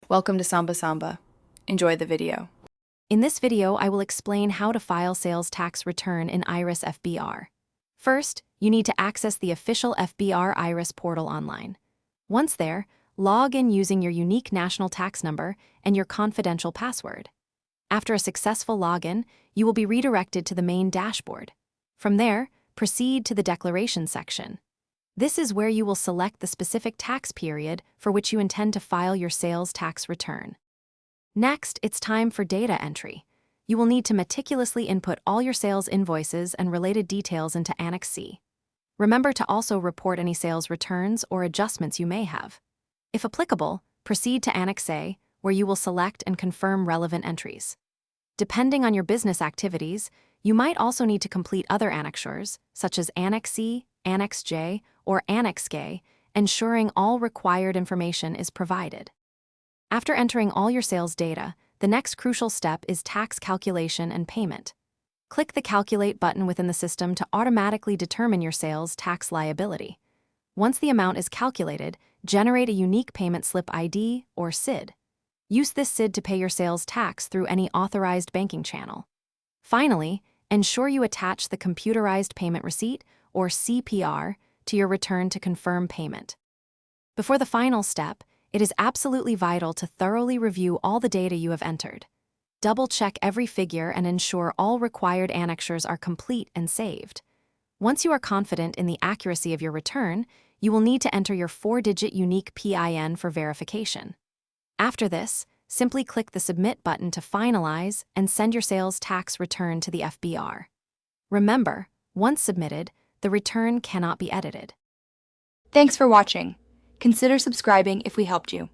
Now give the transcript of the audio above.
Welcome to Samba Samba. Enjoy the video. In this video, I will explain how to file sales tax return in IRIS FBR. First, you need to access the official FBR IRIS portal online. Once there, log in using your unique national tax number and your confidential password. After a successful login, you will be redirected to the main dashboard. From there, proceed to the declaration section. This is where you will select the specific tax period for which you intend to file your sales tax return. Next, it's time for data entry. You will need to meticulously input all your sales invoices and related details into Annex C. Remember to also report any sales returns or adjustments you may have. If applicable, proceed to Annex A, where you will select and confirm relevant entries. Depending on your business activities, you might also need to complete other annexures, such as Annex C, Annex J, or Annex K, ensuring all required information is provided. After entering all your sales data, the next crucial step is tax calculation and payment. Click the Calculate button within the system to automatically determine your sales tax liability. Once the amount is calculated, generate a unique payment slip ID, or SID. Use this SID to pay your sales tax through any authorized banking channel. Finally, ensure you attach the Computerized Payment Receipt, or CPR, to your return to confirm payment. Before the final step, it is absolutely vital to thoroughly review all the data you have entered. Double-check every figure and ensure all required annexures are complete and saved. Once you are confident in the accuracy of your return, you will need to enter your 4-digit unique PIN for verification. After this, simply click the Submit button to finalize and send your sales tax return to the FBR. Remember, once submitted, the return cannot be edited. Thanks for watching. Consider subscribing if we helped you.